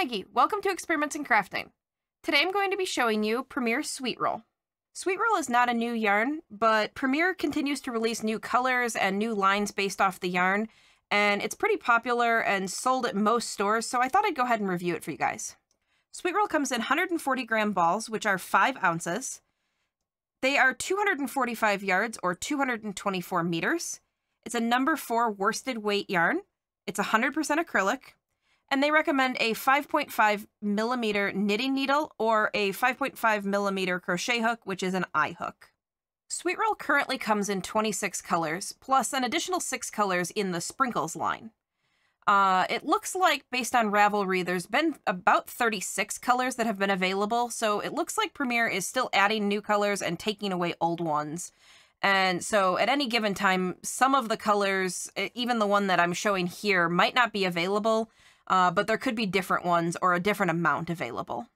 Maggie, welcome to Experiments in Crafting. Today I'm going to be showing you Premier Sweet Roll. Sweet Roll is not a new yarn, but Premier continues to release new colors and new lines based off the yarn, and it's pretty popular and sold at most stores, so I thought I'd go ahead and review it for you guys. Sweet Roll comes in 140 gram balls, which are 5 ounces. They are 245 yards or 224 meters. It's a number 4 worsted weight yarn. It's 100% acrylic. And they recommend a 5.5 millimeter knitting needle or a 5.5 millimeter crochet hook, which is an eye hook. Sweet Roll currently comes in 26 colors, plus an additional 6 colors in the Sprinkles line. It looks like, based on Ravelry, there's been about 36 colors that have been available, so it looks like Premier is still adding new colors and taking away old ones. And so at any given time, some of the colors, even the one that I'm showing here, might not be available, but there could be different ones or a different amount available.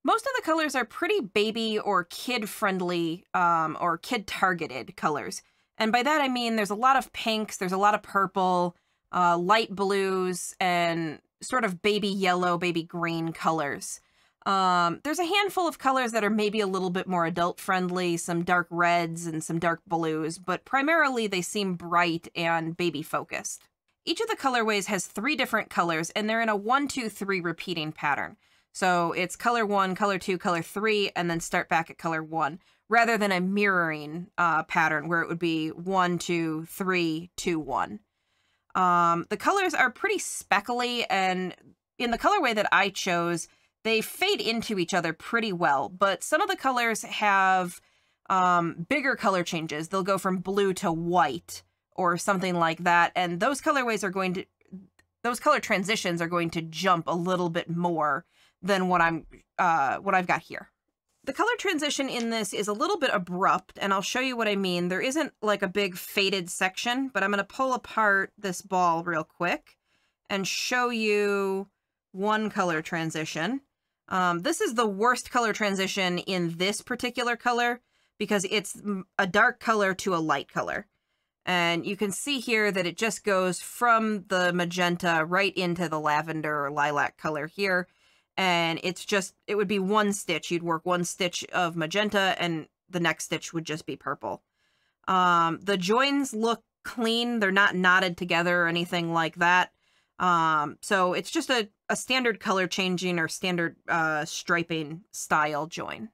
Most of the colors are pretty baby or kid-friendly or kid-targeted colors. And by that I mean there's a lot of pinks, there's a lot of purple, light blues, and sort of baby yellow, baby green colors. There's a handful of colors that are maybe a little bit more adult-friendly, some dark reds and some dark blues, but primarily they seem bright and baby-focused. Each of the colorways has 3 different colors, and they're in a 1, 2, 3 repeating pattern. So it's color 1, color 2, color 3, and then start back at color 1, rather than a mirroring pattern where it would be 1, 2, 3, 2, 1. The colors are pretty speckly, and in the colorway that I chose, they fade into each other pretty well, but some of the colors have bigger color changes. They'll go from blue to white or something like that, and those colorways are going to, those color transitions are going to jump a little bit more than what I've got here. The color transition in this is a little bit abrupt, and I'll show you what I mean. There isn't like a big faded section, but I'm going to pull apart this ball real quick and show you one color transition. This is the worst color transition in this particular color because it's a dark color to a light color. And you can see here that it just goes from the magenta right into the lavender or lilac color here. And it's just, it would be one stitch. You'd work one stitch of magenta and the next stitch would just be purple. The joins look clean. They're not knotted together or anything like that. So it's just a standard color changing or standard striping style join.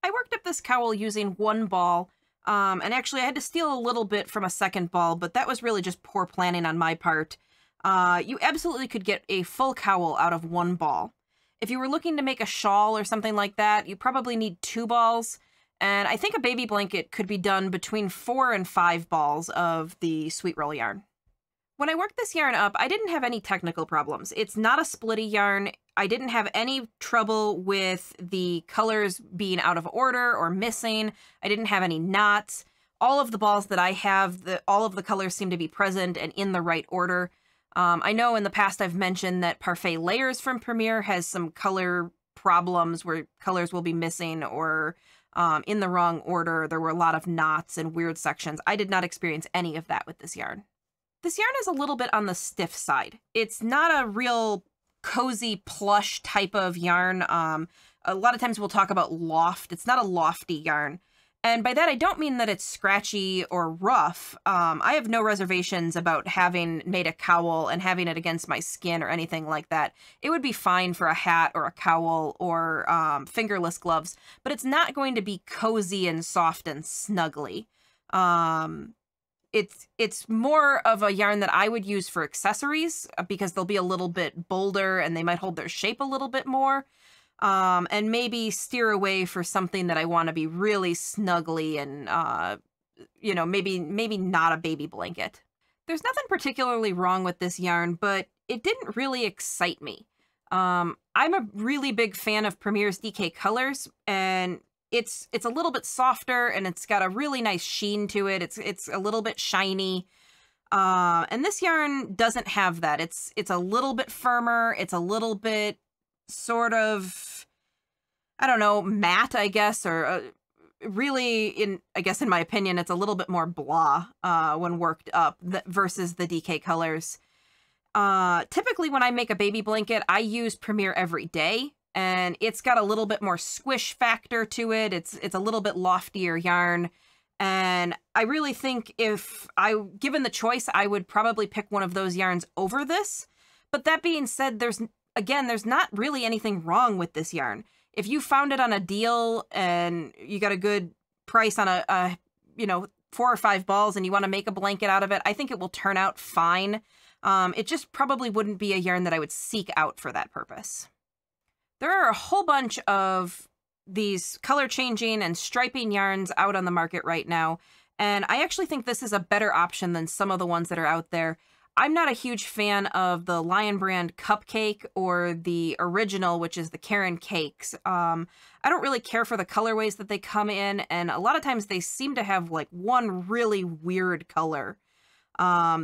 I worked up this cowl using one ball. And actually I had to steal a little bit from a second ball, but that was really just poor planning on my part. You absolutely could get a full cowl out of one ball. If you were looking to make a shawl or something like that, you probably need 2 balls. And I think a baby blanket could be done between 4 and 5 balls of the Sweet Roll yarn. When I worked this yarn up, I didn't have any technical problems. It's not a splitty yarn. I didn't have any trouble with the colors being out of order or missing. I didn't have any knots. All of the balls that I have, all of the colors seem to be present and in the right order. I know in the past I've mentioned that Parfait Layers from Premier has some color problems where colors will be missing or in the wrong order. There were a lot of knots and weird sections. I did not experience any of that with this yarn. This yarn is a little bit on the stiff side. It's not a real cozy plush type of yarn. A lot of times we'll talk about loft. It's not a lofty yarn. And by that, I don't mean that it's scratchy or rough. I have no reservations about having made a cowl and having it against my skin or anything like that. It would be fine for a hat or a cowl or fingerless gloves, but it's not going to be cozy and soft and snuggly. It's more of a yarn that I would use for accessories because they'll be a little bit bolder and they might hold their shape a little bit more. And maybe steer away for something that I want to be really snuggly and, you know, maybe not a baby blanket. There's nothing particularly wrong with this yarn, but it didn't really excite me. I'm a really big fan of Premier's DK colors, and it's a little bit softer and it's got a really nice sheen to it. It's a little bit shiny. And this yarn doesn't have that. It's a little bit firmer. It's a little bit sort of, I don't know, matte, I guess, or really, I guess in my opinion, it's a little bit more blah when worked up versus the DK colors. Typically when I make a baby blanket, I use Premier every day, and it's got a little bit more squish factor to it. It's a little bit loftier yarn. And I really think if given the choice, I would probably pick one of those yarns over this. But that being said, there's not really anything wrong with this yarn. If you found it on a deal and you got a good price on a 4 or 5 balls and you want to make a blanket out of it, I think it will turn out fine. It just probably wouldn't be a yarn that I would seek out for that purpose. There are a whole bunch of these color changing and striping yarns out on the market right now, and I actually think this is a better option than some of the ones that are out there. I'm not a huge fan of the Lion Brand Cupcake or the original, which is the Karen Cakes. I don't really care for the colorways that they come in, and a lot of times they seem to have like one really weird color.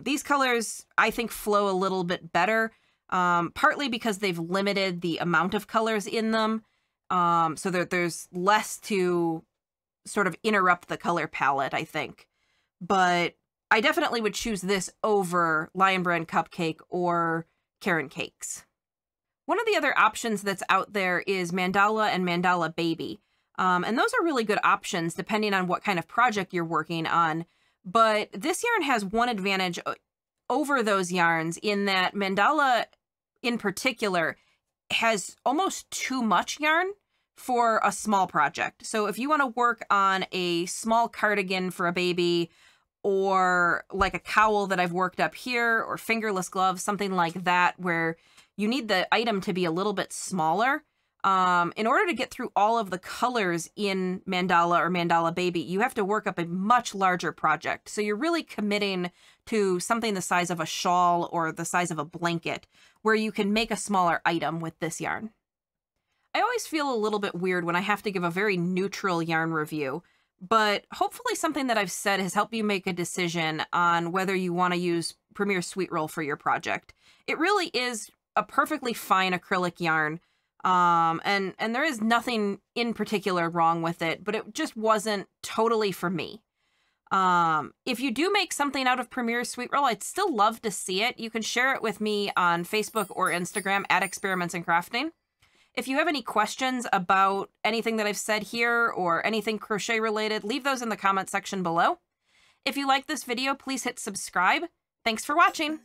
These colors, I think, flow a little bit better, partly because they've limited the amount of colors in them, so that there's less to sort of interrupt the color palette, I think. But I definitely would choose this over Lion Brand Cupcake or Karen Cakes. One of the other options that's out there is Mandala and Mandala Baby. And those are really good options depending on what kind of project you're working on. But this yarn has one advantage over those yarns in that Mandala in particular has almost too much yarn for a small project. So if you want to work on a small cardigan for a baby, or like a cowl that I've worked up here, or fingerless gloves, something like that, where you need the item to be a little bit smaller. In order to get through all of the colors in Mandala or Mandala Baby, you have to work up a much larger project. So you're really committing to something the size of a shawl or the size of a blanket, where you can make a smaller item with this yarn. I always feel a little bit weird when I have to give a very neutral yarn review, but hopefully something that I've said has helped you make a decision on whether you want to use Premier Sweet Roll for your project. It really is a perfectly fine acrylic yarn, and there is nothing in particular wrong with it, but it just wasn't totally for me. If you do make something out of Premier Sweet Roll, I'd still love to see it. You can share it with me on Facebook or Instagram at Experiments in Crafting. If you have any questions about anything that I've said here or anything crochet related, leave those in the comment section below. If you like this video, please hit subscribe. Thanks for watching.